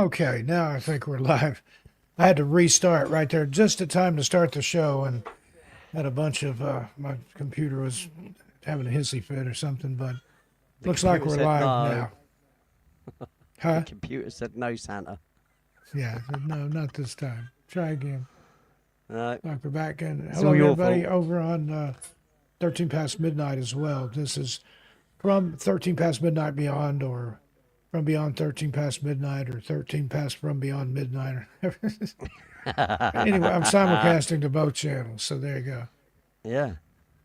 Okay, now I think we're live. I had to restart right there just in time to start the show, and had a bunch of my computer was having a hissy fit or something. But The looks like computer we're said live no. now. The Huh? computer said no, Santa. Yeah. No, not this time. Try again. No, Like we're back in. it's Hello, all your everybody fault. over on 13 past midnight as well. This is from 13 past midnight beyond, or from beyond 13 past midnight, or 13 past from beyond midnight. Or anyway, I'm simulcasting to both channels, so there you go. Yeah.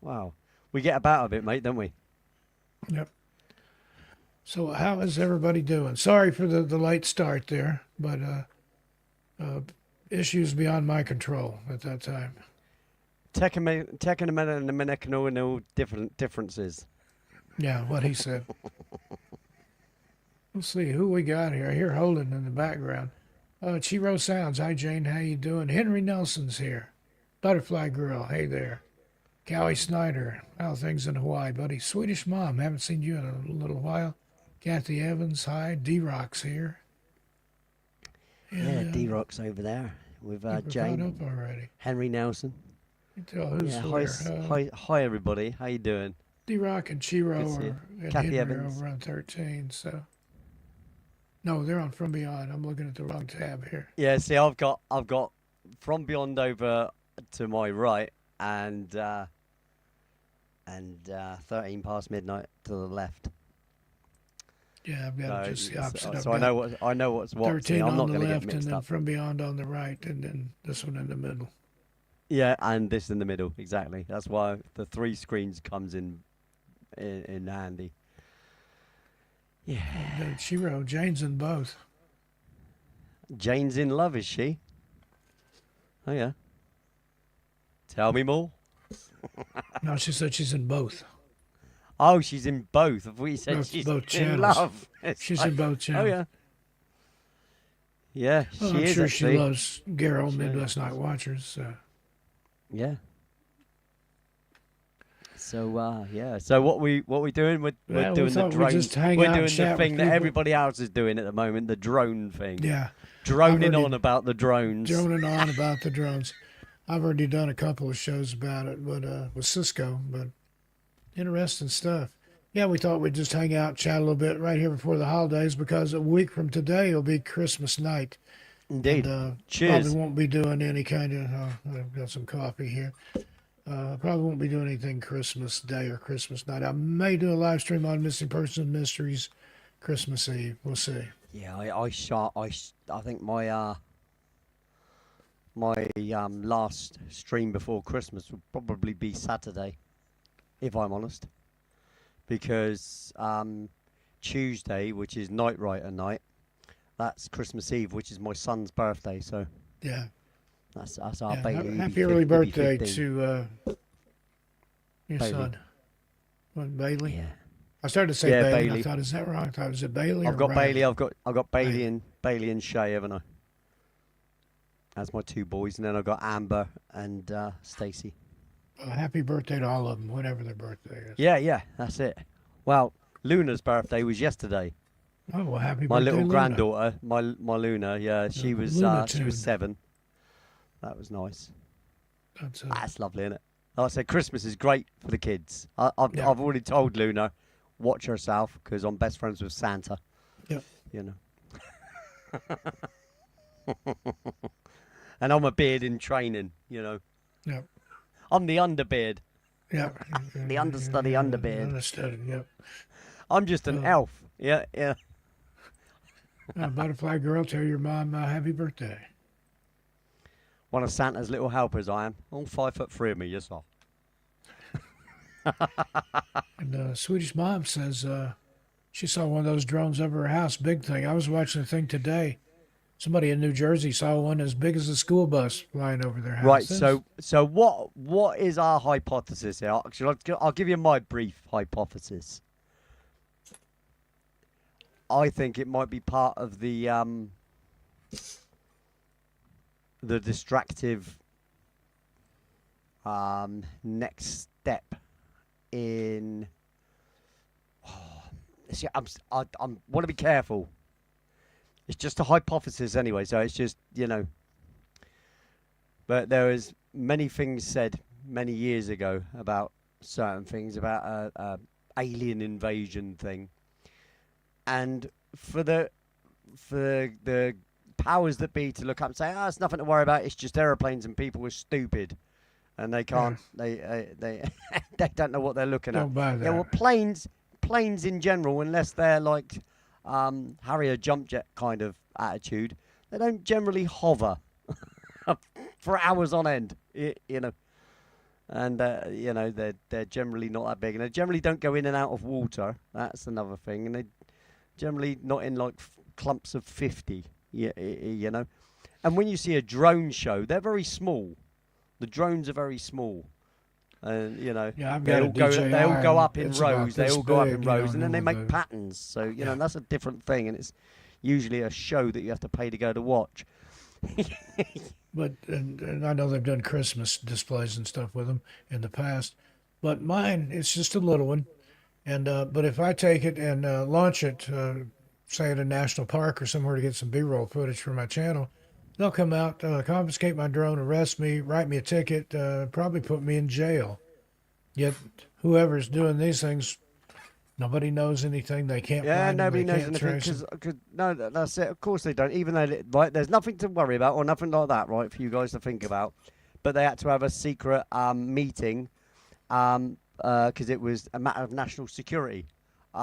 Wow. We get about a bit, mate, don't we? Yep. So how is everybody doing? Sorry for the late start there, but uh, issues beyond my control at that time. Tekken and Americano and all different differences. Yeah, what he said. Let's see who we got here. I hear Holden in the background. Chiro Sounds. Hi, Jane. How you doing? Henry Nelson's here. Butterfly Girl. Hey there. Callie Snyder. How things in Hawaii, buddy? Swedish Mom. Haven't seen you in a little while. Kathy Evans. Hi. D-Rock's here. Yeah, And D-Rock's over there with I think we're caught up Jane, already. Henry Nelson. You can tell who's Yeah, where. hi, everybody. How you doing? D-Rock and Good Chiro to see you. are and Kathy Henry are Evans. over on 13. So no, they're on From Beyond. I'm looking at the wrong tab here. Yeah, see, I've got From Beyond over to my right and 13 past midnight to the left. Yeah, I've got So, just the opposite. I've so I got know what's what. See, 13 I'm on not the going to get left, and mixed then up. From Beyond on the right, and then this one in the middle. Yeah, and this in the middle, exactly. That's why the three screens comes in handy. Yeah, And Chiro, Jane's in both. Jane's in love, is she? Oh yeah. Tell me more. No, she said she's in both. Oh, she's in both. We said Both, she's both in channels. love. It's She's like, in both oh channels. yeah. Yeah, Well, she I'm is sure she actually. loves Garrow She is. Midwest Night Watchers. So. Yeah. So yeah. So what we doing? We're Yeah, we doing the thought we'd drone. just hang We're out and doing the chat with thing that people. everybody else is doing at the moment, the drone thing. Yeah, I've Droning already on about the drones. droning on about the drones. I've already done a couple of shows about it, but with Cisco. But interesting stuff. Yeah, we thought we'd just hang out, chat a little bit right here before the holidays, because a week from today will be Christmas night, and Indeed. probably Cheers. won't be doing any kind of. I've got some coffee here. Probably won't be doing anything Christmas Day or Christmas night. I may do a live stream on Missing Persons Mysteries Christmas Eve. We'll see. Yeah, I think my last stream before Christmas will probably be Saturday, if I'm honest, because Tuesday, which is Night Rider night, that's Christmas Eve, which is my son's birthday. So Yeah. that's our Yeah. Bailey. Happy early birthday 15. to your Bailey. son. What, Bailey? Yeah, I started to say yeah, Bailey. And I Bailey. thought, is that wrong? I thought, is it Bailey or I've got Riley? Bailey. I've got Bailey. Bailey and Shay, haven't I? As my two boys, and then I've got Amber and Stacy. Happy birthday to all of them, whatever their birthday is. Yeah, that's it. Well, Luna's birthday was yesterday. Oh, well, happy My birthday, little Luna. granddaughter, my Luna, yeah, she Luna was tune. 7. That was nice. That's That's lovely, isn't it? Like I said, Christmas is great for the kids. I've Yeah. I've already told Luna, watch herself because I'm best friends with Santa. Yep. You know. And I'm a beard in training. You know. Yep. I'm the underbeard. Yeah. The understudy underbeard. Understudy, yep. I'm just an elf. Yeah. Butterfly Girl, tell your mom happy birthday. One of Santa's little helpers, I am. All 5'3" of me, yes, sir. And Swedish Mom says she saw one of those drones over her house, big thing. I was watching the thing today. Somebody in New Jersey saw one as big as a school bus flying over their house. Right. So what is our hypothesis here? Actually, I'll give you my brief hypothesis. I think it might be part of the distractive next step in. See, I want to be careful. It's just a hypothesis anyway, so it's just, But there was many things said many years ago about certain things, about a alien invasion thing. And for the powers that be to look up and say, it's nothing to worry about, it's just aeroplanes and people are stupid. And they can't, they they don't know what they're looking at. Don't buy that. Yeah, well, planes in general, unless they're like Harrier jump jet kind of attitude, they don't generally hover for hours on end, And they're generally not that big, and they generally don't go in and out of water. That's another thing, and they generally not in like clumps of 50. And when you see a drone show, they're very small. The drones are very small. And Yeah, I've they got all a go DJI, they all go up in it's about rows. They this all go up in big, rows, and then they make the- patterns. So Yeah. that's a different thing, and it's usually a show that you have to pay to go to watch. But and I know they've done Christmas displays and stuff with them in the past, but mine it's just a little one, and but if I take it and launch it, say at a national park or somewhere to get some B-roll footage for my channel, they'll come out, confiscate my drone, arrest me, write me a ticket, probably put me in jail. Yet whoever's doing these things, nobody knows anything. They can't Yeah, find them. nobody They knows can't anything trace them. because no, that's it. Of course they don't. Even though right, there's nothing to worry about or nothing like that, right, for you guys to think about. But they had to have a secret meeting because it was a matter of national security. We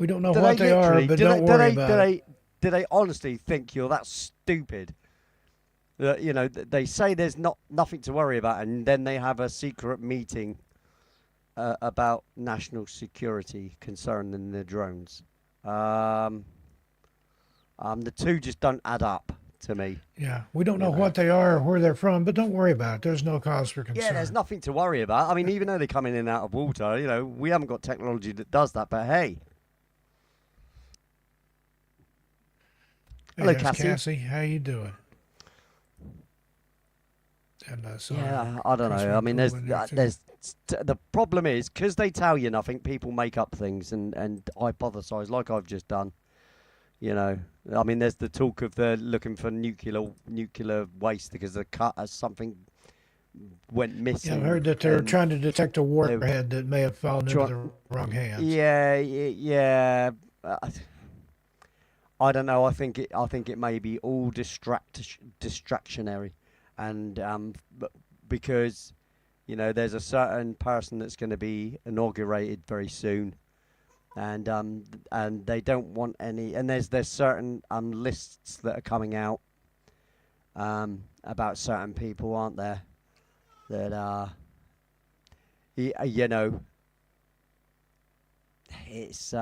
don't know Do what they are, literally- but do don't they, worry do they, about do it. they, do they honestly think you're that stupid? That they say there's nothing to worry about, and then they have a secret meeting about national security concerning the drones. The two just don't add up to me. Yeah, we don't know know. what they are or where they're from, but don't worry about it. There's no cause for concern. Yeah, there's nothing to worry about. I mean, even though they come in and out of water, we haven't got technology that does that. But hey, Hey, hello, there's Cassie. How you doing? And sorry, Yeah, I don't Chris know. I went mean, cool in there, too. the problem is because they tell you nothing, people make up things and hypothesize like I've just done. I mean, there's the talk of they're looking for nuclear waste because something went missing. Yeah, I've heard that they're and trying to detect a warhead that may have fallen into Try- the wrong hands. Yeah. I don't know. I think it may be all distractionary, and because there's a certain person that's going to be inaugurated very soon, and they don't want any. And there's certain lists that are coming out about certain people, aren't there? That are it's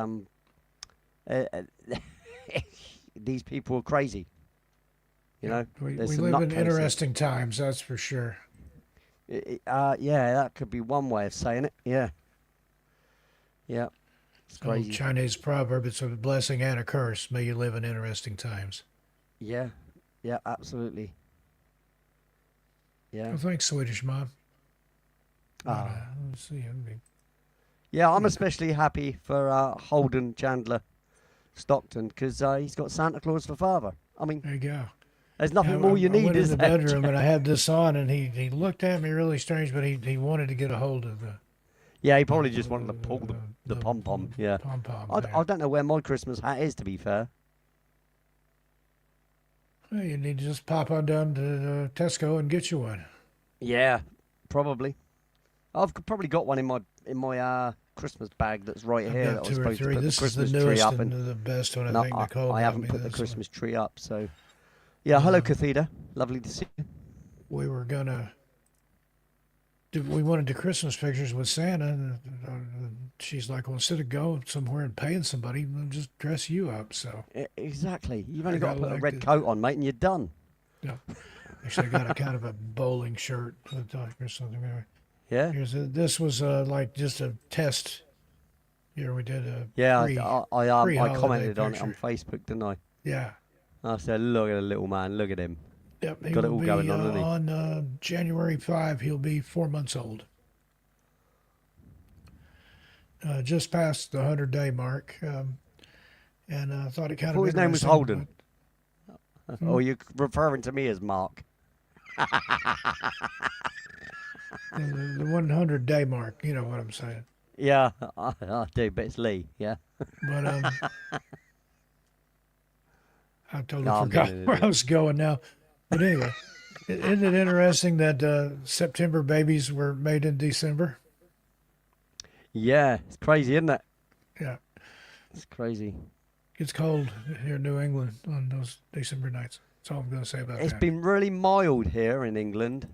these people are crazy. We there's some live in nutcases. interesting times, that's for sure. Yeah, that could be one way of saying it. Yeah, it's Old crazy. Chinese proverb, it's a blessing and a curse. May you live in interesting times. Yeah, absolutely. Yeah, Well, thanks, Swedish Mom. Ah. Let's see. yeah. I'm especially happy for Holden Chandler Stockton because he's got Santa Claus for father. I mean, There you go. there's nothing more you I need, went in is the there? bedroom and I had this on, and he looked at me really strange, but he wanted to get a hold of the Yeah, he probably just wanted to pull the pom pom. Yeah, pom-pom. I don't know where my Christmas hat is, to be fair. Well, you need to just pop on down to Tesco and get you one. Yeah, probably. I've probably got one in my Christmas bag that's right I've here. got That I was two or supposed to three. put This the is the Christmas tree newest up, and the best one. I no, think Nicole I got haven't me put the this one. Christmas tree up. So, yeah. Hello, Cathedra. Lovely to see you. We were gonna. We wanted the Christmas pictures with Santa, and she's like, "Well, instead of going somewhere and paying somebody, we'll just dress you up." So, Exactly. You've only I got to got put a red elected. coat on, mate, and you're done. yeah. Actually, I got a kind of a bowling shirt or something. Yeah. This was like just a test. Here we did a Yeah. pre- I pre-holiday commented on it on picture. Facebook, didn't I? Yeah. I said, look at the little man. Look at him. Yep, he Got it will all be going on, hasn't he? on January 5. He'll be 4 months old. Just past the 100-day mark, and I thought it kind I of thought his name was interesting. Holden. Or you're referring to me as Mark. The 100-day mark, you know what I'm saying. Yeah, I do, but it's Lee. Yeah. But I totally No, I'm being forgot an where I idiot. was going now. But anyway, isn't it interesting that September babies were made in December? Yeah, it's crazy, isn't it? Yeah, It's crazy. it's cold here in New England on those December nights. That's all I'm going to say about It's that. been really mild here in England.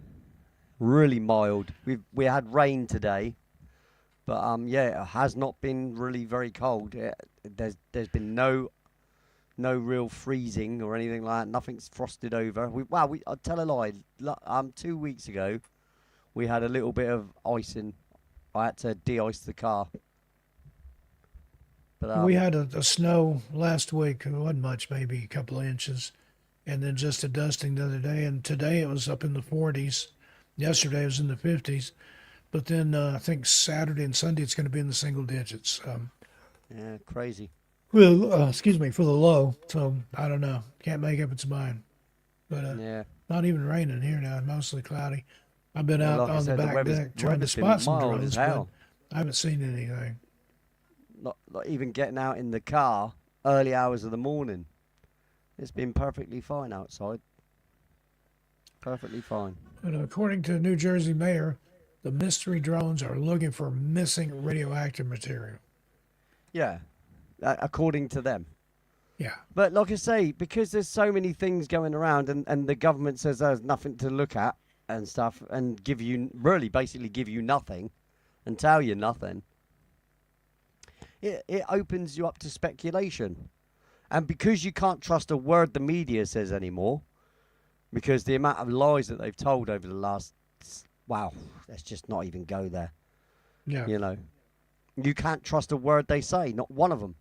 Really mild. We had rain today, but yeah, it has not been really very cold. There's been no real freezing or anything like that. Nothing's frosted over. I'll tell a lie. 2 weeks ago, we had a little bit of icing. I had to de-ice the car. But We had a snow last week. It wasn't much, maybe a couple of inches, and then just a dusting the other day. And today it was up in the 40s. Yesterday it was in the 50s. But then I think Saturday and Sunday it's going to be in the single digits. yeah, crazy. Well, excuse me, for the low. So I don't know. Can't make up its mind. But Yeah. not even raining here now. Mostly cloudy. I've been Yeah, out like I on the said, the back weather's deck trying to weather's been spot some mild as drones, but hell. I haven't seen anything. Not even getting out in the car early hours of the morning. It's been perfectly fine outside. Perfectly fine. But according to the New Jersey mayor, the mystery drones are looking for missing radioactive material. Yeah, according to them. Yeah. But like I say, because there's so many things going around, and the government says there's nothing to look at and stuff, and basically give you nothing, and tell you nothing. It opens you up to speculation, and because you can't trust a word the media says anymore, because the amount of lies that they've told over the last, wow, let's just not even go there. Yeah. You know, you can't trust a word they say, not one of them.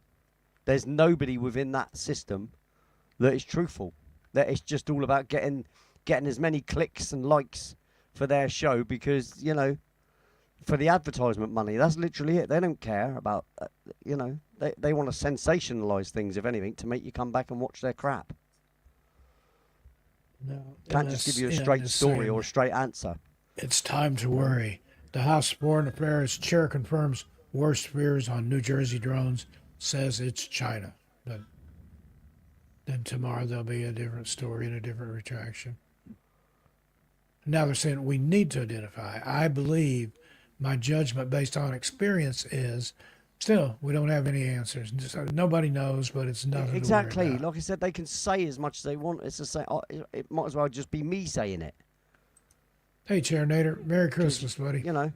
There's nobody within that system that is truthful. That it's just all about getting as many clicks and likes for their show because, for the advertisement money. That's literally it. They don't care about, they want to sensationalize things, if anything, to make you come back and watch their crap. No. Can't just give you a straight story or a straight answer. It's time to worry. The House Foreign Affairs chair confirms worst fears on New Jersey drones, says it's China. But then tomorrow there'll be a different story and a different retraction. Now they're saying we need to identify. I believe my judgment based on experience is still we don't have any answers. Nobody knows, but it's nothing Exactly. to worry about. Like I said, they can say as much as they want. It's the same. It might as well just be me saying it. Hey, Chair Nader, Merry Christmas, buddy. You know.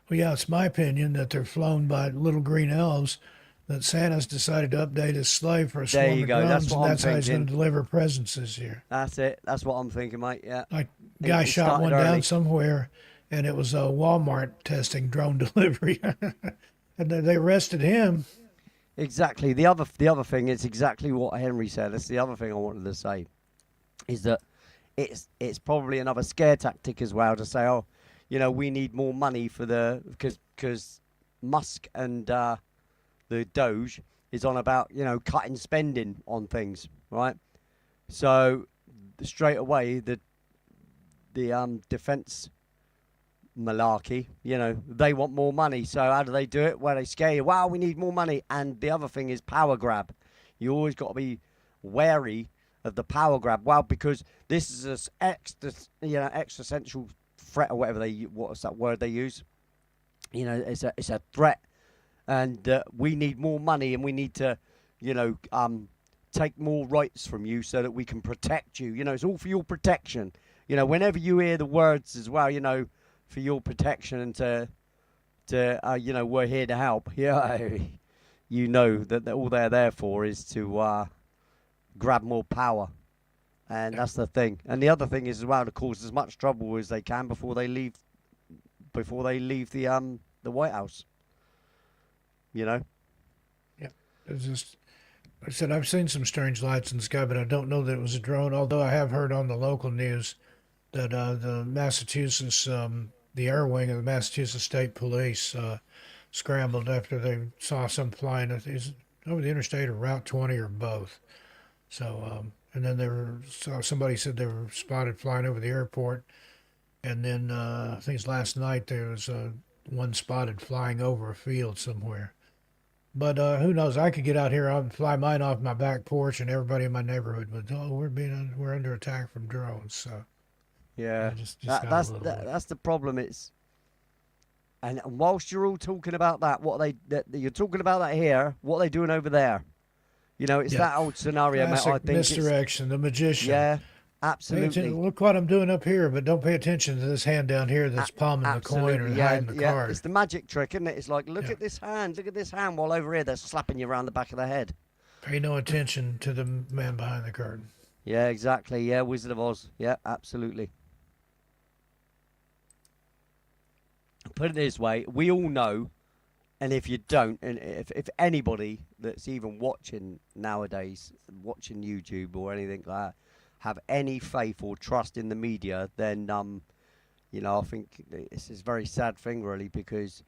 Well, yeah, it's my opinion that they're flown by little green elves, that Santa's decided to update his sleigh for a There swarm you of go. That's drones, what and I'm that's how he's going thinking. to deliver presents this year. That's it. That's what I'm thinking, mate. Yeah. Like, guy It shot one started down early. somewhere, and it was Walmart testing drone delivery. And they arrested him. Exactly. The other thing is exactly what Henry said. That's the other thing I wanted to say, is that it's probably another scare tactic as well to say, oh, we need more money for because Musk and the Doge is on about cutting spending on things, right? So straight away the defense malarkey, they want more money. So how do they do it? Well, they scare you. Wow, we need more money. And the other thing is power grab. You always got to be wary of the power grab. Well, because this is an existential threat or whatever what's that word they use? It's a threat, and we need more money, and we need to, take more rights from you so that we can protect you. It's all for your protection. Whenever you hear the words as well, for your protection and to we're here to help. Yeah, that all they're there for is to grab more power, and that's the thing. And the other thing is as well to cause as much trouble as they can before they leave the White House. Yeah. It's just, like I said, I've seen some strange lights in the sky, but I don't know that it was a drone, although I have heard on the local news that the Massachusetts, the air wing of the Massachusetts State Police scrambled after they saw some flying over the interstate or Route 20 or both. So, and then somebody said they were spotted flying over the airport. And then I think it's last night there was one spotted flying over a field somewhere. But who knows? I could get out here and fly mine off my back porch, and everybody in my neighborhood would, oh, we're under attack from drones. So Yeah, just that's the problem. And whilst you're all talking about that, you're talking about that here, what are they doing over there? You know, it's Yeah. that old scenario, mate. Classic I think misdirection, the magician. yeah, Pay absolutely. attention, look what I'm doing up here, but don't pay attention to this hand down here that's palming the coin or Absolutely, yeah, hiding the yeah. card. It's the magic trick, isn't it? It's like, look Yeah. at this hand, while over here they're slapping you around the back of the head. Pay no attention to the man behind the curtain. Yeah, exactly. Yeah, Wizard of Oz. Yeah, absolutely. Put it this way, we all know, and if you don't, and if anybody that's even watching nowadays, watching YouTube or anything like that, have any faith or trust in the media, then you know, I think this is a very sad thing, really, because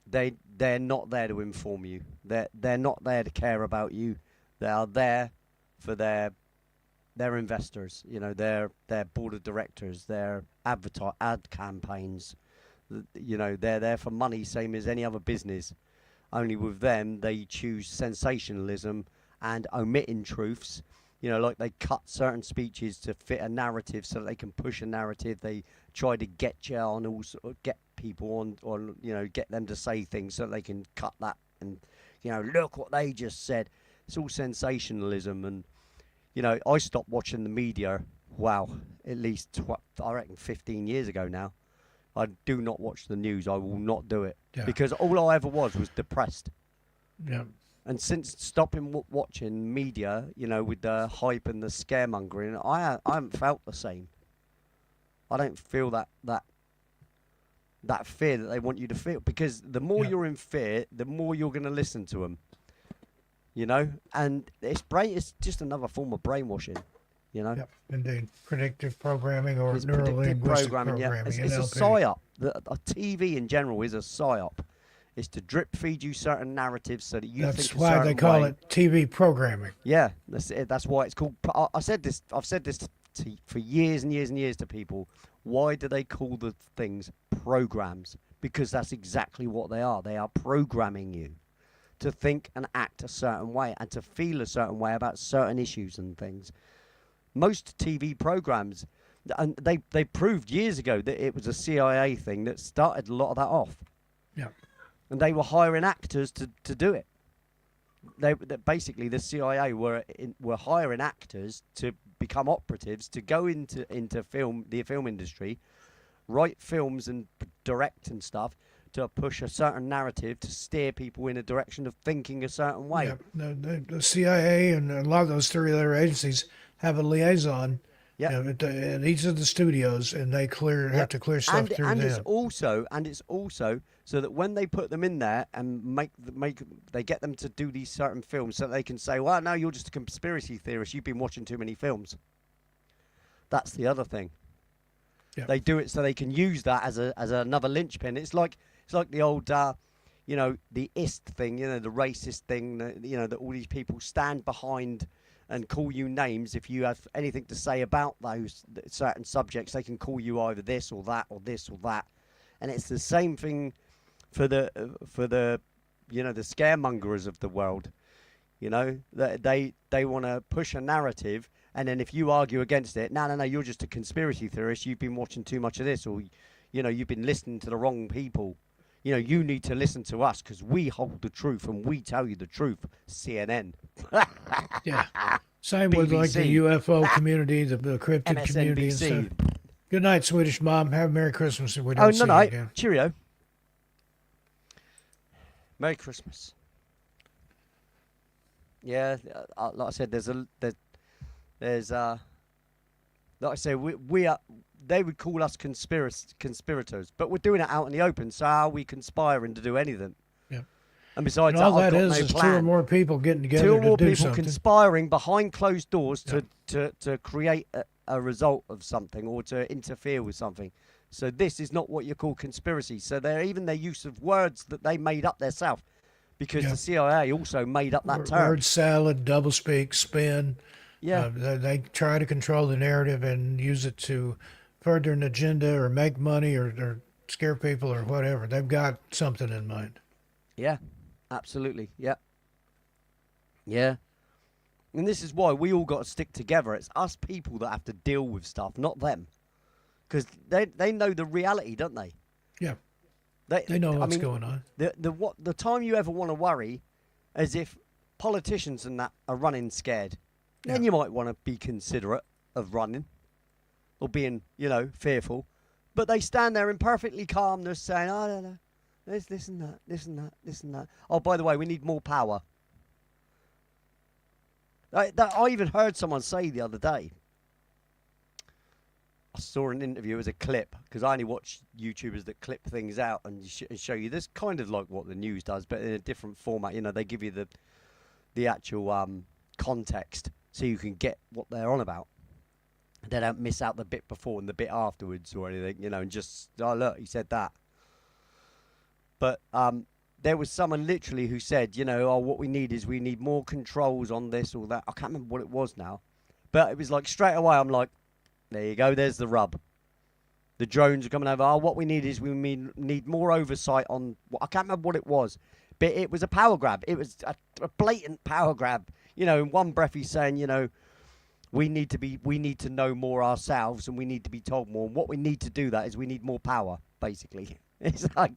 they're not there to inform you. They're not there to care about you. They are there for their investors. You know, their board of directors, their ad campaigns. You know, they're there for money, same as any other business. Only with them, they choose sensationalism and omitting truths. You know, like they cut certain speeches to fit a narrative so that they can push a narrative. They try to get you on, get people on, you know, get them to say things so that they can cut that and, you know, look what they just said. It's all sensationalism. And, you know, I stopped watching the media, wow, at least, I reckon 15 years ago now. I do not watch the news. I will not do it. Yeah. Because all I ever was depressed. Yeah. And since stopping watching media, you know, with the hype and the scaremongering, I haven't felt the same. I don't feel that fear that they want you to feel. Because the more you're in fear, the more you're going to listen to them. You know? And it's just another form of brainwashing. You know? Yep, indeed. Predictive programming or It's neuro predictive linguistic programming, yeah. It's a NLP. psyop. A TV in general is a psyop. It's to drip feed you certain narratives so that you think That's a why they certain call way. it TV programming. Yeah, that's it. That's why it's called. I've said this for years and years and years to people. Why do they call the things programs? Because that's exactly what they are. They are programming you to think and act a certain way and to feel a certain way about certain issues and things. Most TV programs, and they proved years ago that it was a CIA thing that started a lot of that off. Yeah. And they were hiring actors to do it. Basically the CIA were hiring actors to become operatives to go into the film industry, write films and direct and stuff to push a certain narrative to steer people in a direction of thinking a certain way. Yeah. The CIA and a lot of those 3 other agencies have a liaison at each of the studios, and they have to clear stuff through them. It's also so that when they put them in there and they get them to do these certain films, so they can say, well, no, you're just a conspiracy theorist. You've been watching too many films. That's the other thing. Yeah. They do it so they can use that as another linchpin. It's like the old, you know, the ist thing, you know, the racist thing, you know, that all these people stand behind and call you names. If you have anything to say about those certain subjects, they can call you either this or that or this or that. And it's the same thing for the you know, the scaremongers of the world. You know, they want to push a narrative, and then if you argue against it, no, you're just a conspiracy theorist. You've been watching too much of this, or you know, you've been listening to the wrong people. You know, you need to listen to us because we hold the truth and we tell you the truth. CNN. Yeah. Same with like the BBC. UFO community, the cryptid community and MSNBC. stuff. Good night, Swedish Mom. Have a Merry Christmas if we Oh, don't see no, you again. cheerio. Merry Christmas. Yeah, like I said, there's like I say, we are. They would call us conspirators, but we're doing it out in the open. So how are we conspiring to do anything? Yeah. And besides And all that, I've that got is no two or plan. more people getting together Two or more to do people something. conspiring behind closed doors to create a result of something or to interfere with something. So this is not what you call conspiracy. So even their use of words that they made up themselves, because Yeah. the CIA also made up that term. Word salad, doublespeak, spin. Yeah, They try to control the narrative and use it to further an agenda or make money or scare people or whatever. They've got something in mind. yeah, absolutely. Yeah, yeah. And this is why we all got to stick together. It's us people that have to deal with stuff, not them, because they know the reality, don't they? Yeah, they know what's going on. The time you ever want to worry is if politicians and that are running scared. Then Yeah. you might want to be considerate of running or being, fearful. But they stand there in perfectly calmness saying, oh, no, this and that, this and that, this and that. Oh, by the way, we need more power. I even heard someone say the other day, I saw an interview as a clip, because I only watch YouTubers that clip things out and show you this, kind of like what the news does, but in a different format. They give you the actual context so you can get what they're on about. They don't miss out the bit before and the bit afterwards or anything, and just, oh, look, he said that. But there was someone literally who said, oh, what we need more controls on this or that. I can't remember what it was now. But it was like straight away, I'm like, there you go, there's the rub. The drones are coming over. Oh, what we need is we need more oversight on, I can't remember what it was. But it was a power grab. It was a blatant power grab. In one breath he's saying, we need to know more ourselves and we need to be told more. And what we need to do that is we need more power, basically. It's like,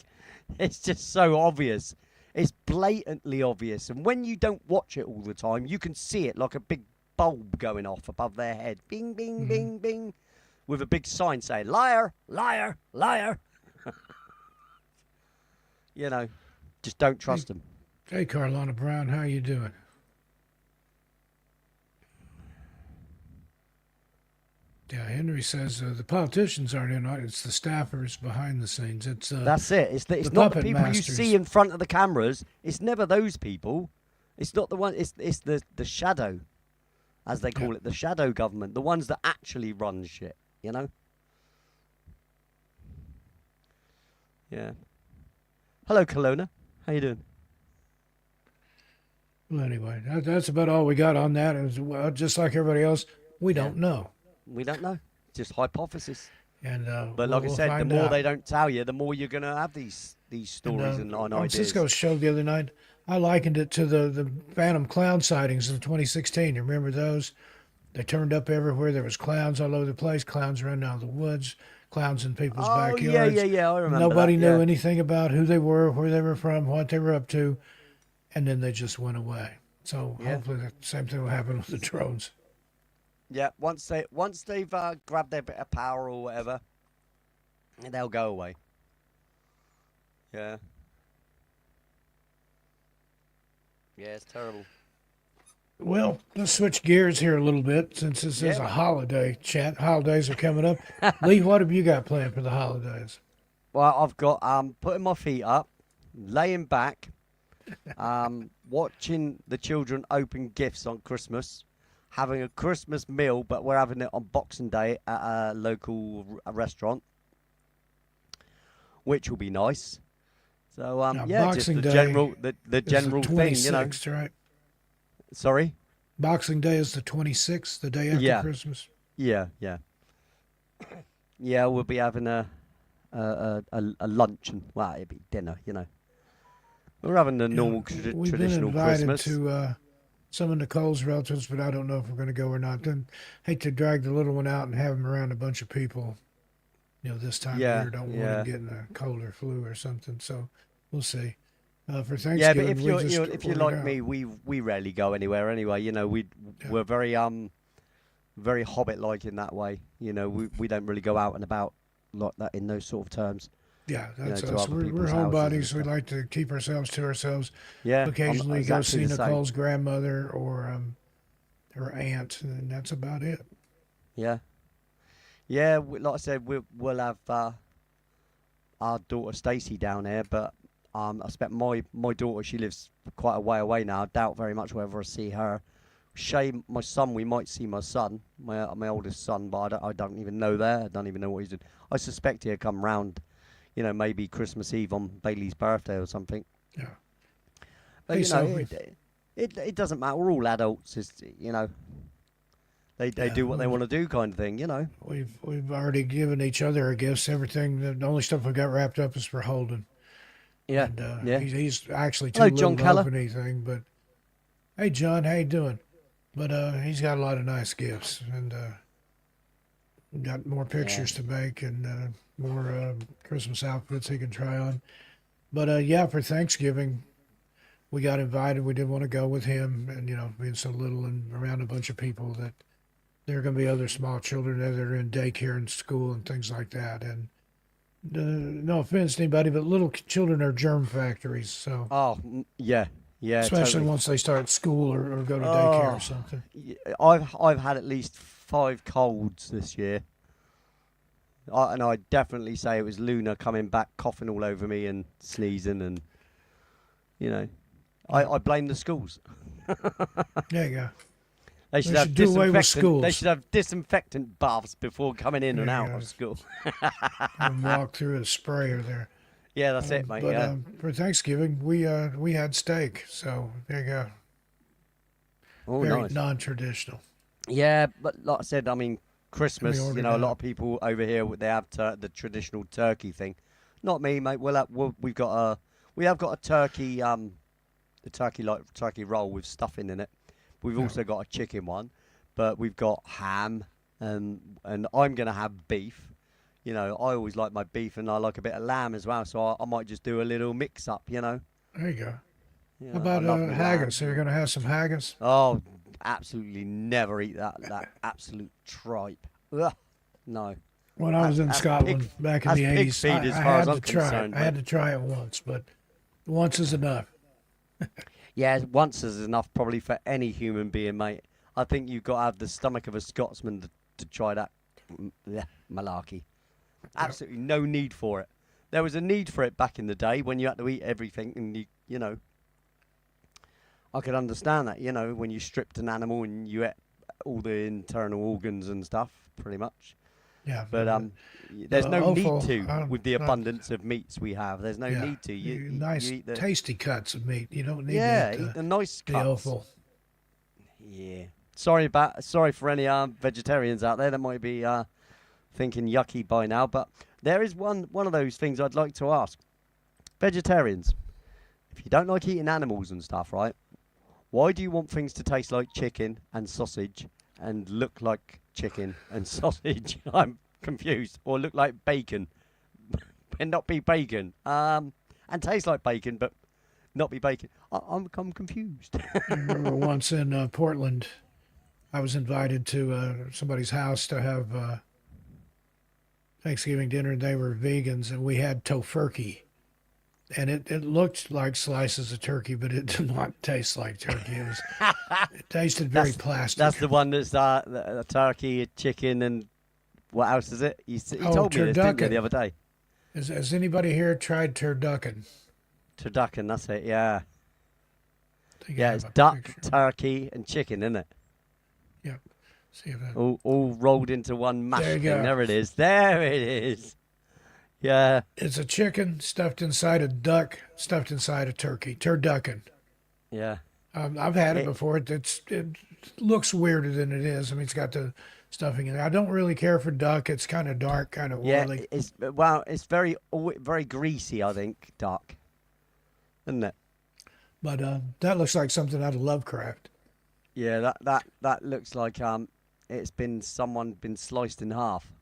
it's just so obvious. It's blatantly obvious. And when you don't watch it all the time, you can see it like a big bulb going off above their head. Bing, bing, bing, bing. With a big sign saying, liar, liar, liar. Just don't trust them. Hey, Carolina Brown, how you doing? Yeah, Henry says the politicians aren't in on it. It's the staffers behind the scenes. It's That's it. It's the not the puppet people masters. you see in front of the cameras. It's never those people. It's not the one. It's the shadow, as they call it, the shadow government, the ones that actually run shit. Yeah. Hello, Kelowna. How you doing? Well, anyway, that's about all we got on that. It was, well, just like everybody else, we don't know. We don't know. Just hypothesis. And But like I we'll said, the find more out. they don't tell you, the more you're going to have these stories and on ideas. Cisco's show the other night, I likened it to the Phantom Clown sightings in 2016. You remember those? They turned up everywhere. There was clowns all over the place. Clowns running out of the woods. Clowns in people's Oh, backyards. yeah. I remember Nobody that, knew yeah. anything about who they were, where they were from, what they were up to, and then they just went away. So Yeah. hopefully the same thing will happen with the drones. Yeah, once they've grabbed their bit of power or whatever, they'll go away. Yeah. Yeah, it's terrible. Well, let's switch gears here a little bit since this is Yeah. a holiday chat. Holidays are coming up. Lee, what have you got planned for the holidays? Well, I've got putting my feet up, laying back, watching the children open gifts on Christmas, having a Christmas meal, but we're having it on Boxing Day at a local restaurant, which will be nice. So Now, yeah, just Boxing the Day general It's general the thing, 26th, right? Sorry. Boxing Day is the 26th, the day after Yeah. Christmas. Yeah. Yeah, we'll be having a lunch and well, it'll be dinner. We're having the normal We've been traditional invited Christmas. to some of Nicole's relatives, but I don't know if we're going to go or not. Then hate to drag the little one out and have him around a bunch of people. This time Yeah, of year, don't want yeah. him getting a cold or flu or something. So we'll see. For Yeah, but Thanksgiving, if we you're just if you're ordered like out. me, we rarely go anywhere anyway. We're very hobbit-like in that way. We don't really go out and about like that in those sort of terms. Yeah, that's to us. other We're people's houses and homebodies. We stuff. like to keep ourselves to ourselves. Yeah, I'm Occasionally go exactly see the same. Nicole's grandmother or her aunt, and that's about it. Yeah, yeah. Like I said, we'll have our daughter Stacey down here, but I expect my daughter, she lives quite a way away now. I doubt very much whether I see her Shay, my son, we might see my son, my oldest son, but I don't even know there. I don't even know what he's doing. I suspect he'll come round, maybe Christmas Eve on Bailey's birthday or something. Yeah. But Hey, so it doesn't matter. We're all adults. They yeah, do what they want to do, kind of thing. we've already given each other our gifts. Everything. The only stuff we got wrapped up is for Holden. Yeah, And yeah. he's actually too Hello, little John to Keller. open anything. But hey, John, how you doing? But he's got a lot of nice gifts and got more Yeah. pictures to make and more Christmas outfits he can try on. But yeah, for Thanksgiving, we got invited. We didn't want to go with him, and being so little and around a bunch of people that there are going to be other small children that are in daycare and school and things like that. And no offense to anybody, but little children are germ factories. So Oh, yeah, yeah, especially totally. once they start school or go to daycare or Oh, something. I've had at least 5 colds this year, and I definitely say it was Luna coming back coughing all over me and sneezing, and you know, Yeah, I blame the schools. there you go. They They should have should do away with disinfectant. They schools. should have disinfectant baths before coming in There and you out go. of school. And walk through a sprayer there. Yeah, that's it, mate. But Yeah. for Thanksgiving, we had steak. So there you go. Oh, Very nice. non-traditional. Yeah, but like I said, I mean, We Christmas. ordered A lot out. of people over here they have the traditional turkey thing. Not me, mate. We've got we have got a turkey the turkey roll with stuffing in it. We've Yeah. also got a chicken one, but we've got ham and I'm gonna have beef. I always like my beef and I like a bit of lamb as well, so I might just do a little mix up. There you go. How I about love me lamb. haggis? Are you going to have some haggis? Oh, absolutely never eat that absolute tripe. Ugh, no. When I was in That's Scotland pig. back in That's the pig 80s, feed I as far as had I'm to try it. concerned. I had Mate. to try it once, but once is enough. Yeah, once is enough probably for any human being, mate. I think you've got to have the stomach of a Scotsman to try that malarkey. Absolutely no need for it. There was a need for it back in the day when you had to eat everything, and I could understand that. When you stripped an animal and you ate all the internal organs and stuff, pretty much. Yeah, But there's no need offal, to with the not, abundance of meats we have. There's no yeah, need to. nice, You eat the tasty cuts of meat. You don't need yeah, to eat eat the nice the cuts. offal. Yeah. Sorry for any vegetarians out there that might be thinking yucky by now, but there is one of those things I'd like to ask. Vegetarians, if you don't like eating animals and stuff, right? Why do you want things to taste like chicken and sausage and look like chicken and sausage? I'm confused. Or look like bacon and not be bacon. And taste like bacon but not be bacon. I'm confused. I remember once in Portland, I was invited to somebody's house to have Thanksgiving dinner, and they were vegans, and we had tofurkey. And it looked like slices of turkey, but it did not taste like turkey. It tasted very plastic. That's the one that's the turkey, a chicken, and what else is it? You Oh, told me this, didn't you, turducken. the other day? Has anybody here tried turducken? Turducken, that's it, yeah. I think I Yeah, have it's a duck, picture. turkey, and chicken, isn't it? Yep. See if that. All rolled into one mash There you thing. go. There it is. There it is. Yeah, It's a chicken stuffed inside a duck, stuffed inside a turkey. Turducken. yeah. I've had it It, before. It looks weirder than it is. I mean, it's got the stuffing in it. I don't really care for duck. It's kind of dark, kind of yeah, oily. it's very greasy, I think, duck, isn't it? But that looks like something out of Lovecraft. Yeah, that looks like someone been sliced in half.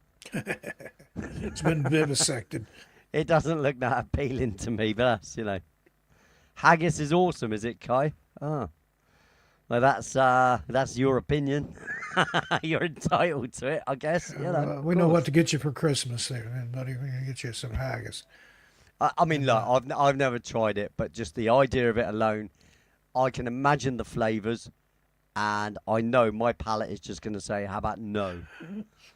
It's been vivisected. It doesn't look that appealing to me, but haggis is awesome, is it, Kai? Oh, well, that's your opinion. You're entitled to it, I guess. Of We know what course. to get you for Christmas there, man, buddy. We're gonna get you some haggis. I mean, And look, I've never tried it, but just the idea of it alone, I can imagine the flavors, and I know my palate is just going to say, "How about no?"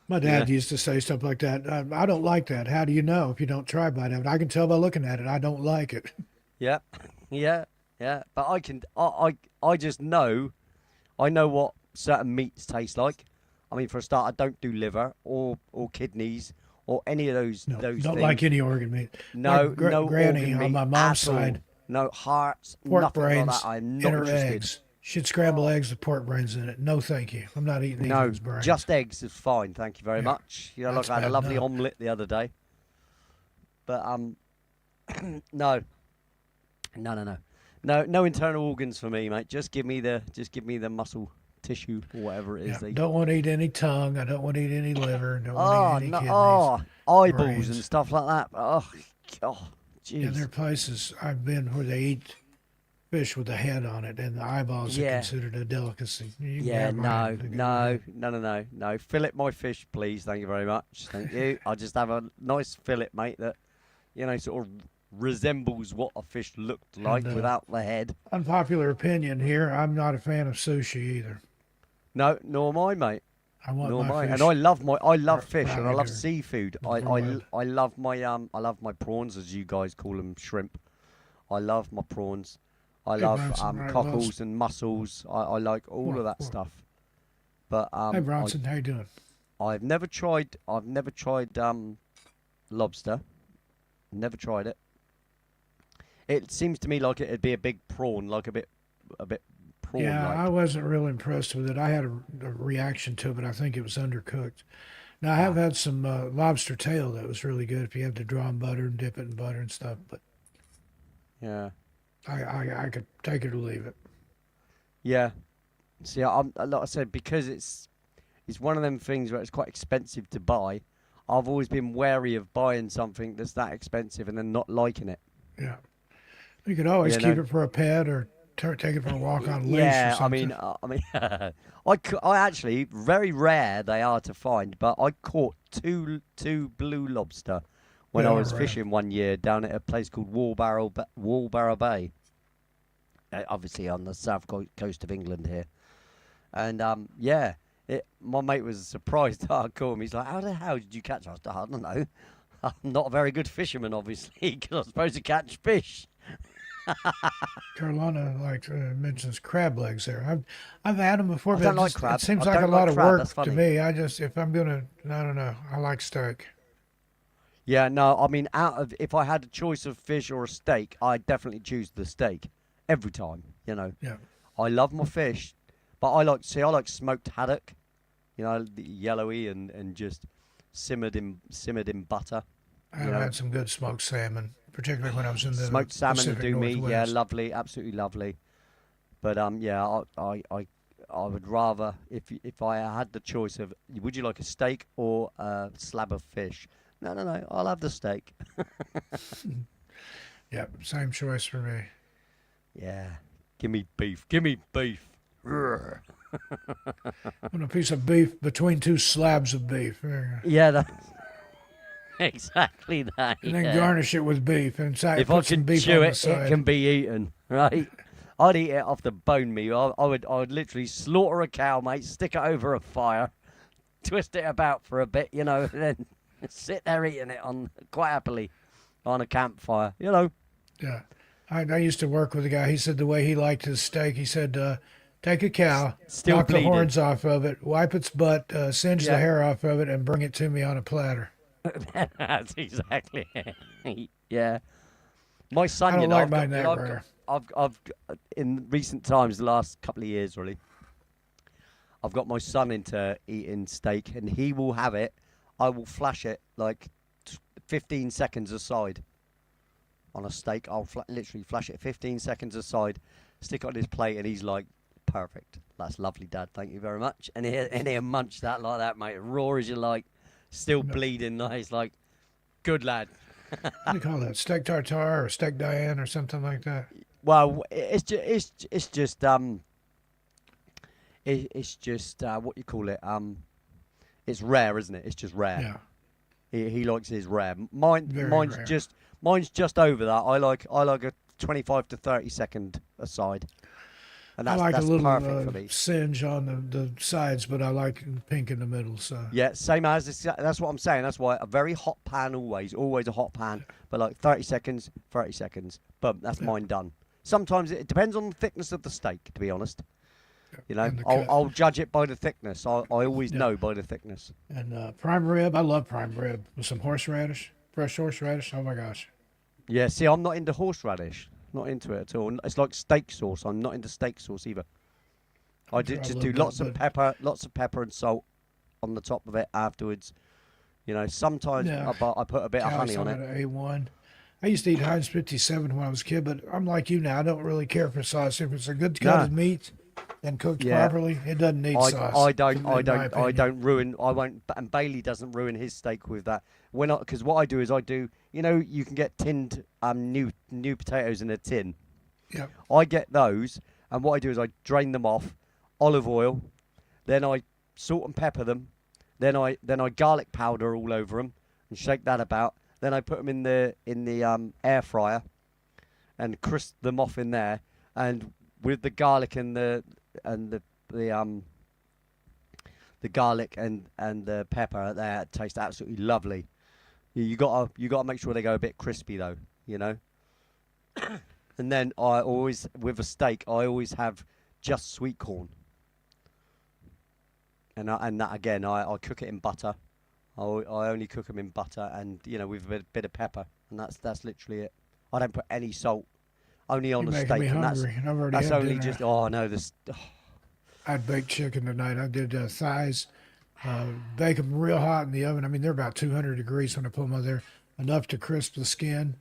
my Yeah, dad used to say stuff like that. I don't like that. How do you know if you don't try by it? I can tell by looking at it. I don't like it. yeah, yeah, yeah. But I just know. I know what certain meats taste like. I mean, for a start, I don't do liver or kidneys or any of those No, those don't things. like any organ meat. My No, no granny organ on meat my mom's at all. side, No hearts, pork nothing like that. brains I'm in not her interested. eggs. She'd scramble eggs with pork brains in it. No, thank you. I'm not eating No, these brains. just eggs is fine. Thank you very Yeah, much. You know, that's like I had a bad lovely enough. omelette the other day. But no, no internal organs for me, mate. Just give me the muscle tissue or whatever it is. Yeah, They. don't want to eat any tongue. I don't want to eat any liver. Don't want to Oh eat any no! kidneys, Oh, eyeballs and brains. stuff like that. Oh, Yeah, there jeez. are places I've been where they eat fish with the head on it, and the eyeballs are Yeah. considered a delicacy. You can Yeah, have mine. no, To go no, ahead. no. Fillet my fish, please. Thank you very much. Thank you. I'll just have a nice fillet, mate, that, sort of resembles what a fish looked And like without the head. unpopular opinion here, I'm not a fan of sushi either. No, nor am I, mate. I want Nor am my I. And fish I love fish and I fried love or seafood. broiled. I love my prawns, as you guys call them, shrimp. I love my prawns. I Hey, love Bronson, right, well, cockles and mussels. I like all whoa, of that whoa. stuff. But Hey, Bronson, how you doing? I've never tried lobster. Never tried it. It seems to me like it'd be a big prawn, like a bit prawn Yeah, I like. wasn't real impressed with it. I had a reaction to it, but I think it was undercooked. Now, I have Ah, had some lobster tail that was really good if you have to draw in butter and dip it in butter and stuff, but yeah. I could take it or leave it. Yeah. See, like I said, because it's one of them things where it's quite expensive to buy. I've always been wary of buying something that's that expensive and then not liking it. Yeah. You could always You keep know? it for a pet or take it for a walk on a leash or Yeah, something. I actually very rare they are to find, but I caught two blue lobster They when I are was rare. fishing one year down at a place called Wallbarrow Bay, obviously on the coast of England here. And yeah, my mate was surprised that I caught him. He's like, "How the hell did you catch us?" I don't know. I'm not a very good fisherman, obviously, because I'm supposed to catch fish. Carolina like mentions crab legs there. I've had them before, I but don't like it crab. I seems like a don't like lot of crab. That's work to funny. me. I just if I'm gonna, I don't know. I like steak. Yeah, no, I mean, out of if I had a choice of fish or a steak, I'd definitely choose the steak every time. Yeah, I love my fish, but I like smoked haddock. The yellowy and just simmered in butter. You I've know, had some good smoked salmon, particularly when I was in the smoked salmon would Pacific do me. Yeah, Northwest. lovely, absolutely lovely. But yeah, I would rather if I had the choice of would you like a steak or a slab of fish? No, I'll have the steak. Yeah, same choice for me. Yeah, give me beef. Give me beef. Roar. I want a piece of beef between two slabs of beef. There you go. Yeah, that exactly that. And then Yeah. garnish it with beef. Inside, If I put some can beef chew on the it, it side. can be eaten, right? I'd eat it off the bone meat. I would literally slaughter a cow, mate, stick it over a fire, twist it about for a bit, and then sit there eating it on quite happily on a campfire. Yeah. I used to work with a guy. He said the way he liked his steak, he said, take a cow, Still knock the bleeding. horns off of it, wipe its butt, singe the Yeah, hair off of it, and bring it to me on a platter. that's exactly it. Yeah, my I son, don't like I've got, mine that rare. I've in recent times, the last couple of years, really, I've got my son into eating steak, and he will have it. I will flash it like 15 seconds aside on a steak. I'll literally flash it 15 seconds aside, stick it on his plate, and he's like, "Perfect. That's lovely, Dad. Thank you very much." And he'll munch that like that, mate. Raw as you like, still No, bleeding. He's like, "Good lad." what do you call that? Steak tartare or steak Diane or something like that? Well, it's just what you call it. It's rare, isn't it? It's just rare. Yeah, He likes his rare. very rare. Mine's just over that. I like a 25 to 30 second aside, and I like a that's little perfect for me. singe on the sides, but I like pink in the middle. So Yeah, same as that's what I'm saying. That's why a very hot pan always a hot pan, but like 30 seconds, 30 seconds. Boom, that's yeah, mine done. Sometimes it depends on the thickness of the steak, to be honest. You know, And the I'll, cut. I'll judge it by the thickness. I always Yeah. know by the thickness. And prime rib, I love prime rib with some horseradish, fresh horseradish. Oh my gosh. Yeah, see, I'm not into horseradish. Not into it at all. It's like steak sauce. I'm not into steak sauce either. I Try a just little do bit, lots of pepper and salt on the top of it afterwards. You know, sometimes Yeah. I put a bit of honey on it. A1. I used to eat Heinz 57 when I was a kid, but I'm like you now. I don't really care for sauce. If it's a good No. gutted meat and cooked Yeah. properly, it doesn't need I, sauce. I don't in I my don't I opinion. don't ruin I won't and Bailey doesn't ruin his steak with that. When I because what I do is I do you know you can get tinned new potatoes in a tin. Yep. I get those and what I do is I drain them off, olive oil, then I salt and pepper them, then I garlic powder all over them and shake that about. Then I put them in the air fryer and crisp them off in there and with the garlic and the garlic and the pepper there it tastes absolutely lovely. You gotta make sure they go a bit crispy though, you know. And then I always with a steak I always have just sweet corn. And that again I cook it in butter. I only cook them in butter and you know with a bit of pepper and that's literally it. I don't put any salt. Only on You're a making steak me and hungry, and I've already that's had only dinner. just oh no this. I had baked chicken tonight. I did thighs, bake them real hot in the oven. I mean, they're about 200 degrees when I pull them out of there, enough to crisp the skin.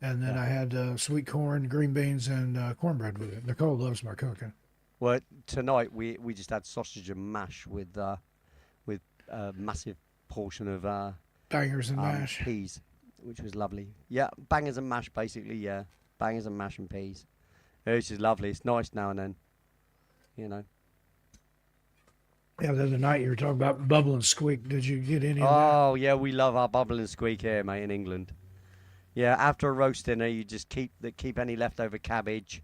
And then Yeah. I had sweet corn, green beans, and cornbread with it. Nicole loves my cooking. Well, tonight we just had sausage and mash with a massive portion of Bangers and mash. peas, which was lovely. Yeah, bangers and mash basically. Yeah, bangers and mash and peas. It's just lovely. It's nice now and then, you know. Yeah, the other night you were talking about bubble and squeak. Did you get any of that? Oh yeah, we love our bubble and squeak here, mate, in England. Yeah, after a roast dinner, you just keep any leftover cabbage,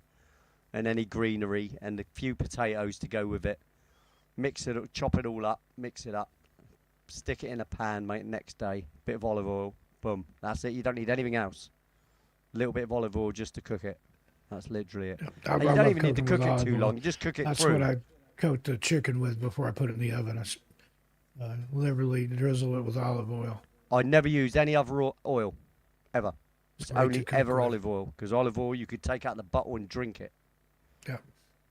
and any greenery, and a few potatoes to go with it. Mix it, chop it all up, mix it up, stick it in a pan, mate. Next day, bit of olive oil, boom. That's it. You don't need anything else. A little bit of olive oil just to cook it. That's literally it. I And you love don't even need to cooking cook with it olive too oil. long. You just cook it That's through. what I coat the chicken with before I put it in the oven. I liberally drizzle it with olive oil. I never use any other oil, ever. It's great to only cook ever with. olive oil, because olive oil you could take out the bottle and drink it. Yeah.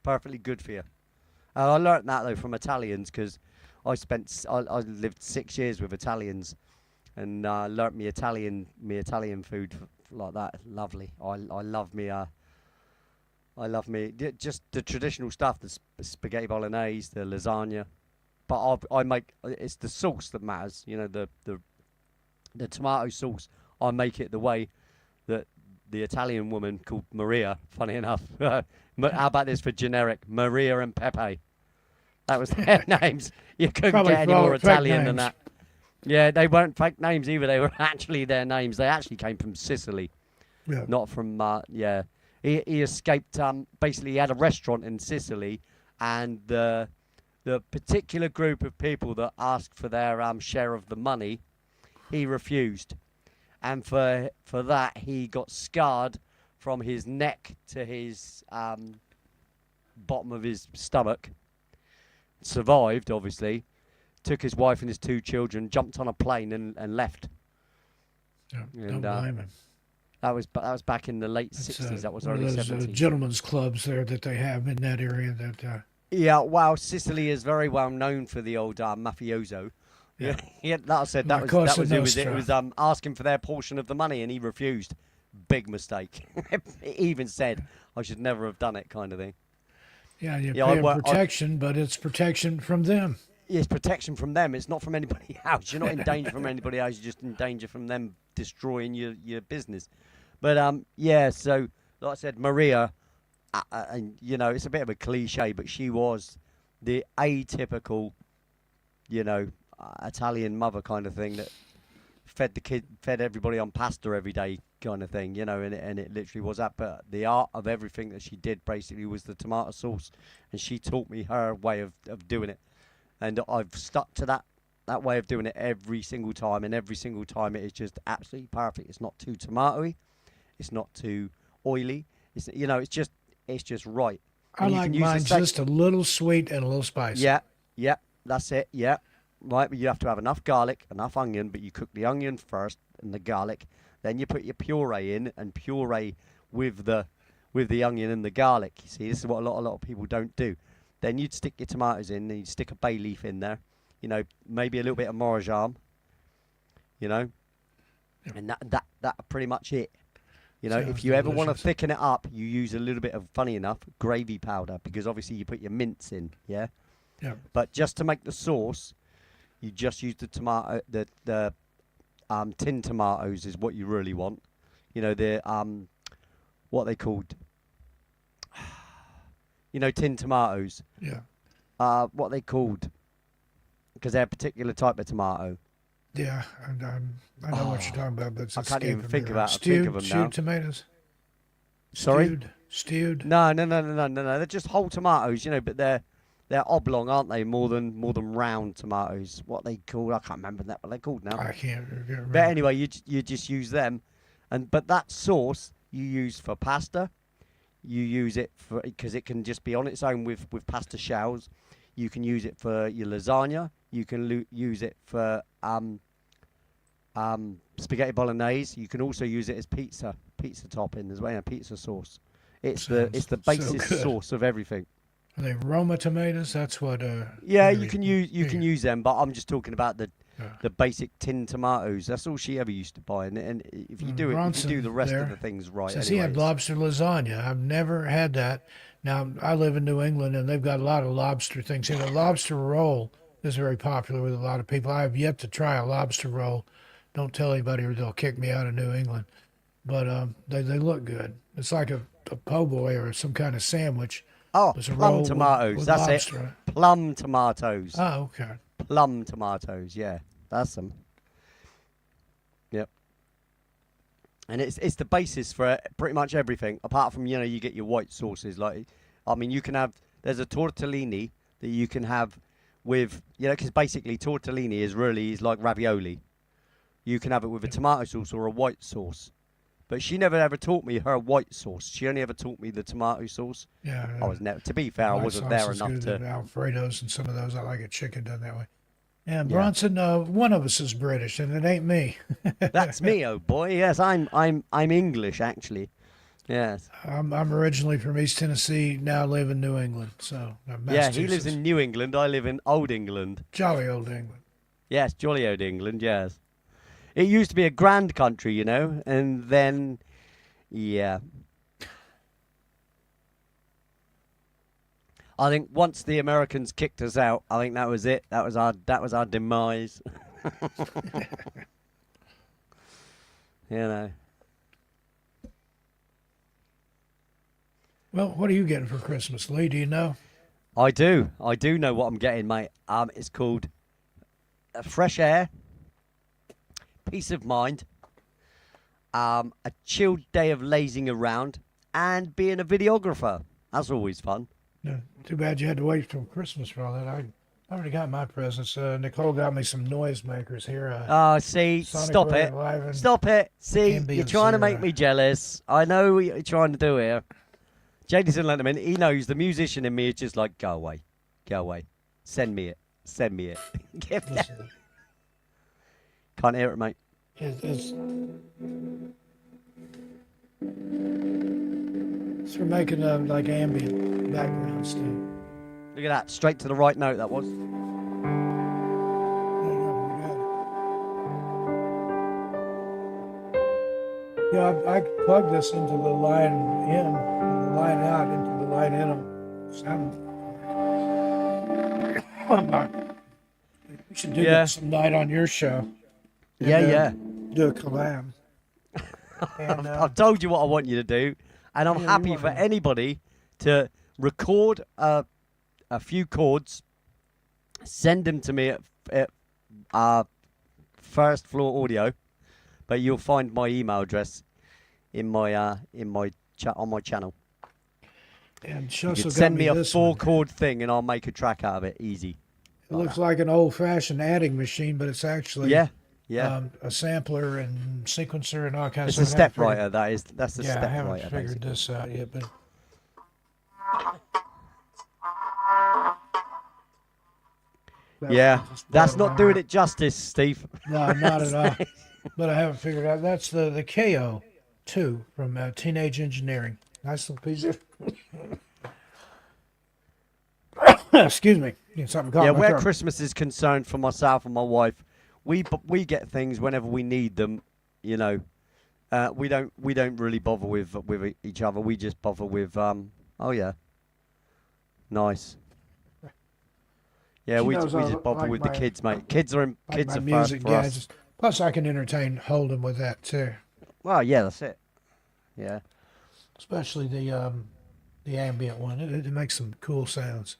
Perfectly good for you. I learnt that though from Italians, because I lived 6 years with Italians, and learnt me Italian food like that. Lovely. I love me just the traditional stuff, the spaghetti bolognese, the lasagna. But I make it's the sauce that matters. You know the tomato sauce. I make it the way that the Italian woman called Maria. Funny enough, how about this for generic Maria and Pepe? That was their names. You couldn't Probably get any more fake Italian than names. that. Yeah, they weren't fake names either. They were actually their names. They actually came from Sicily, Yeah. not from yeah. He escaped. Basically, he had a restaurant in Sicily, and the particular group of people that asked for their share of the money, he refused, and for that he got scarred from his neck to his bottom of his stomach. Survived, obviously. Took his wife and his 2 children, jumped on a plane and left. Yeah, And, don't blame him. That was back in the late It's, 60s. That was one of early those 70s. gentlemen's clubs there that they have in that area. That Yeah, well, Sicily is very well known for the old mafioso. Yeah. Yeah, that I said La that Cosa was it. Was it Nostra. was asking for their portion of the money, and he refused. Big mistake. He even said, "I should never have done it," kind of thing. yeah, you Yeah, pay I them wo- I- protection, but it's protection from them. It's protection from them. It's not from anybody else. You're not in danger from anybody else. You're just in danger from them destroying your business. But yeah. So like I said, Maria, and you know, it's a bit of a cliche, but she was the atypical, you know, Italian mother kind of thing that fed everybody on pasta every day kind of thing, you know, and it literally was that. But the art of everything that she did basically was the tomato sauce, and she taught me her way of doing it, and I've stuck to that way of doing it every single time, and every single time it is just absolutely perfect. It's not too tomatoey, it's not too oily. It's, you know, it's just right. I And you like can use the mine same. just a little sweet and a little spicy. Yeah, yeah, that's it. Yeah, right. But you have to have enough garlic, enough onion. But you cook the onion first and the garlic. Then you put your puree in and puree with the onion and the garlic. You see, this is what a lot of people don't do. Then you'd stick your tomatoes in, and you'd stick a bay leaf in there. You know, maybe a little bit of marjoram. You know, Yep. and that pretty much it. You know, Sounds if you ever want to delicious. thicken it up, you use a little bit of, funny enough, gravy powder, because obviously you put your mince in, yeah. Yeah. But just to make the sauce, you just use the tomato, the tin tomatoes is what you really want. You know, the what they called, you know, tin tomatoes. Yeah. What they called, because they're a particular type of tomato. Yeah. And I know what you're Oh, talking about, but it's I can't even escaping think me. about think Stewed, of them stewed now. tomatoes. Sorry. Stewed. No. They're just whole tomatoes, you know, but they're oblong, aren't they? More than round tomatoes. What they called? I can't remember what they're called now. I can't remember. But anyway, you just use them, but that sauce you use for pasta. You use it for because it can just be on its own with pasta shells. You can use it for your lasagna. You can use it for spaghetti bolognese. You can also use it as pizza topping as well, pizza sauce. It's Sounds the so basis good. sauce of everything. Are they Roma tomatoes? That's what. Yeah, Mary- you can use them, but I'm just talking about uh, the basic tin tomatoes. That's all she ever used to buy, and if you do it, if you do Bronson the rest of there the things right, says he had anyways. lobster lasagna. I've never had that. Now I live in New England, and they've got a lot of lobster things here. The lobster roll is very popular with a lot of people. I have yet to try a lobster roll. Don't tell anybody, or they'll kick me out of New England. But they look good. It's like a po' boy or some kind of sandwich. Oh, It's a plum roll tomatoes. with That's lobster. it. Plum tomatoes. Oh, okay. Plum tomatoes. Yeah, that's them. Yep. And it's the basis for pretty much everything, apart from you get your white sauces. Like, I mean, you can have there's a tortellini that you can have with because basically tortellini is like ravioli. You can have it with a tomato sauce or a white sauce. But she never ever taught me her white sauce. She only ever taught me the tomato sauce. Yeah. I was never. To be fair, I White wasn't sauce there is enough good, to. and Alfredo's and some of those. I like it chicken done that way. And Yeah. Bronson, one of us is British, and it ain't me. That's me, oh boy. Yes, I'm English actually. Yes. I'm originally from East Tennessee. Now live in New England. So Yeah, he lives Massachusetts. in New England. I live in Old England. Jolly old England. Yes, jolly old England. Yes. It used to be a grand country, and then, yeah. I think once the Americans kicked us out, I think that was it. That was our demise. you know. Well, what are you getting for Christmas, Lee? Do you know? I do know what I'm getting, mate. It's called fresh air, peace of mind, a chilled day of lazing around, and being a videographer. That's always fun. No, too bad you had to wait till Christmas for all that. I already got my presents. Nicole got me some noisemakers here. Oh, see, Sonic stop Ray it. Enliven. Stop it. See, you're Ambient trying to make Zero. me jealous. I know what you're trying to do here. Jason Lennon, he knows the musician in me is just like, go away. Go away. Send me it. Send me it. Give that. Listen, Can't hear it, mate. it's for making like ambient background stuff. Look at that. Straight to the right note, that was. There you go, we got it. Yeah, I plugged this into the line in, and the line out into the line in. Sound. We should do Yeah. that some night on your show. And, Yeah. Do a collab. And, I've told you what I want you to do, and I'm Yeah, you happy want for to- anybody to record a few chords, send them to me at First Floor Audio, but you'll find my email address in my chat on my channel. and she You also could got send me me a this one. 4-chord thing, and I'll make a track out of it. Easy. It looks like an old-fashioned adding machine, but it's actually Yeah. a sampler and sequencer and all kinds It's of a stuff. step writer. That's a Yeah, I step haven't writer. figured Basically. this out yet, but That Yeah, one just that's blew not my doing mind. it justice, Steve. No, not at all. But I haven't figured out. That's the KO 2 from Teenage Engineering. Nice little piece of. Excuse me. Something caught Yeah, in my where throat. Christmas is concerned for myself and my wife, we get things whenever we need them. You know, we don't really bother with each other. We just bother with Oh yeah, nice. Yeah, She we knows we I just bother like with the my kids, mate. like Kids my are first music for us. gadgets. Plus, I can entertain Holden with that too, Well, yeah, that's it. Yeah. especially the ambient one. It makes some cool sounds.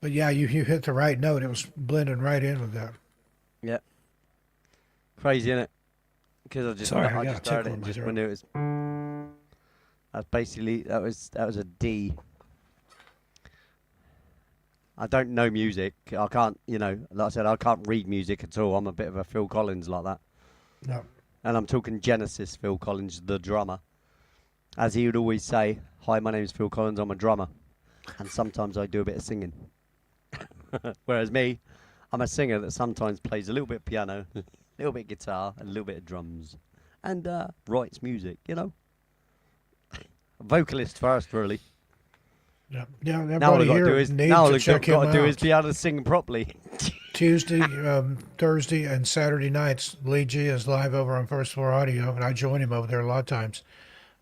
But yeah, you hit the right note. It was blending right in with that. Yeah. Crazy, innit? Because Sorry, I I got a just heard tickle it in and my just throat. when it was that's basically that was a D. I don't know music. I can't, like I said, I can't read music at all. I'm a bit of a Phil Collins like that. No, And I'm talking Genesis Phil Collins, the drummer. As he would always say, "Hi, my name's Phil Collins. I'm a drummer, and sometimes I do a bit of singing." Whereas me, I'm a singer that sometimes plays a little bit of piano, a little bit of guitar, and a little bit of drums, and writes music. A vocalist first, really. yeah, yeah. Now all I Everybody got to do here is needs to check him out. be able to sing properly. Tuesday, Thursday, and Saturday nights, Lee G is live over on First Floor Audio, and I join him over there a lot of times.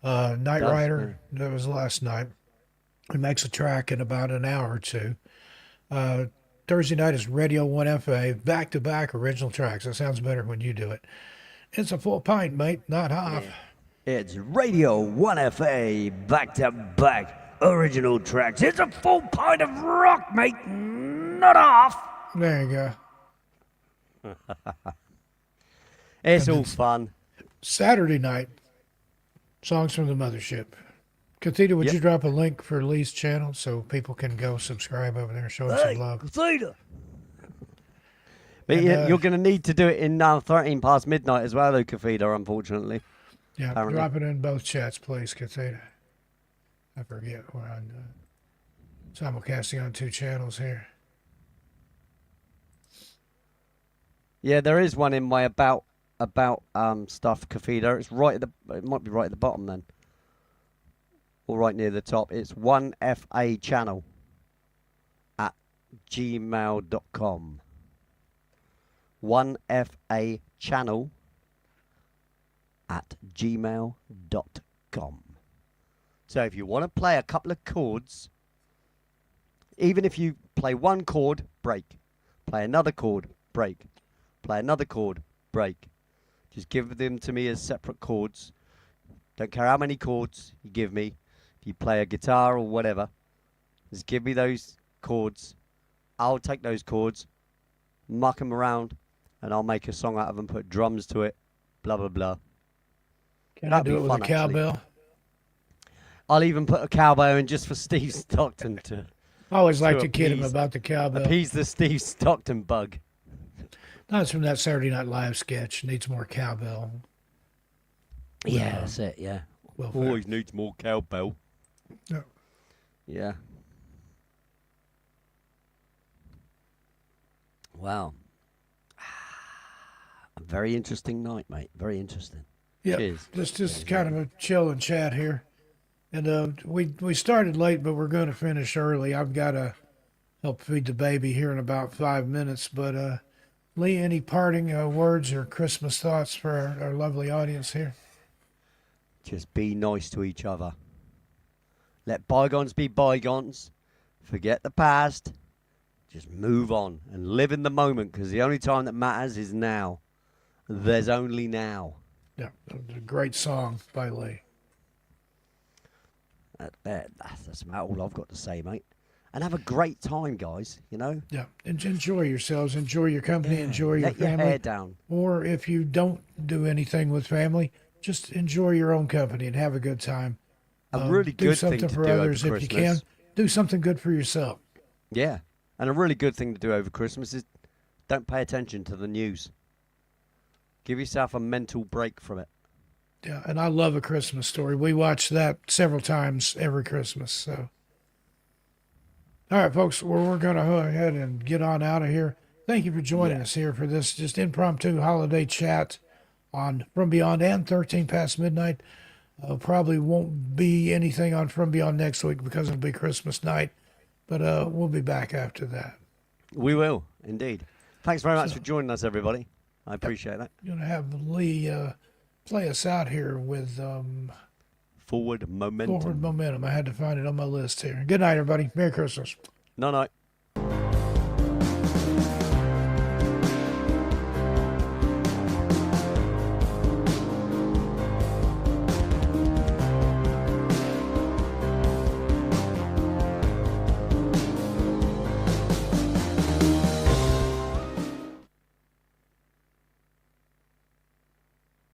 Night Does Rider, that was last night. He makes a track in about an hour or two. Thursday night is Radio 1FA, back to back original tracks. That sounds better when you do it. It's a full pint, mate, not half. Yeah. It's Radio 1FA, back to back, original tracks. It's a full pint of rock, mate, not half. There you go. It's And all then fun. Saturday night, songs from the mothership. Kathita, would Yep. you drop a link for Lee's channel so people can go subscribe over there and show him some love? Crusader. But And, you're going to need to do it in 13 past midnight as well, though, Kafida, unfortunately. Yeah, apparently. drop it in both chats, please, Kathita. I forget we're on simulcasting on 2 channels here. Yeah, there is one in my about stuff, Kafida. It's it might be right at the bottom then. Or right near the top. It's 1FA channel at gmail.com. 1FA channel at gmail.com. So if you want to play a couple of chords, even if you play one chord, break. Play another chord, break. Play another chord, break. Just give them to me as separate chords. Don't care how many chords you give me. If you play a guitar or whatever, just give me those chords. I'll take those chords, muck them around, and I'll make a song out of them, put drums to it, blah, blah, blah. Can That'd I do be it with fun, a actually. cowbell? I'll even put a cowbell in just for Steve Stockton to I always like To to kid him appease- about the cowbell. appease the Steve Stockton bug. That's from that Saturday Night Live sketch. Needs more cowbell. Yeah, that's it, yeah. Well, Always needs more cowbell. Yeah. Yeah. Wow. A very interesting night, mate. Very interesting. yeah, Cheers. just kind of a chill and chat here. And we started late, but we're going to finish early. I've got to help feed the baby here in about 5 minutes. But Lee, any parting words or Christmas thoughts for our lovely audience here? Just be nice to each other. Let bygones be bygones. Forget the past. Just move on and live in the moment, because the only time that matters is now. There's only now. Yeah, a great song by Lee. That's about all I've got to say, mate. And have a great time, guys. Yeah, and enjoy yourselves. Enjoy your company. Enjoy your Let your family. hair down. Or if you don't do anything with family, just enjoy your own company and have a good time. A really do good something thing to for do over others if Christmas. you can. Do something good for yourself. Yeah. And a really good thing to do over Christmas is don't pay attention to the news. Give yourself a mental break from it. Yeah, and I love A Christmas Story. We watch that several times every Christmas. So All right, folks, we're going to go ahead and get on out of here. Thank you for joining Yeah. us here for this just impromptu holiday chat on From Beyond and 13 Past Midnight. Probably won't be anything on From Beyond next week because it'll be Christmas night, but we'll be back after that. We will, indeed. Thanks very much for joining us, everybody. I appreciate that. Going to have Lee play us out here with Forward momentum. Forward Momentum. I had to find it on my list here. Good night, everybody. Merry Christmas. No.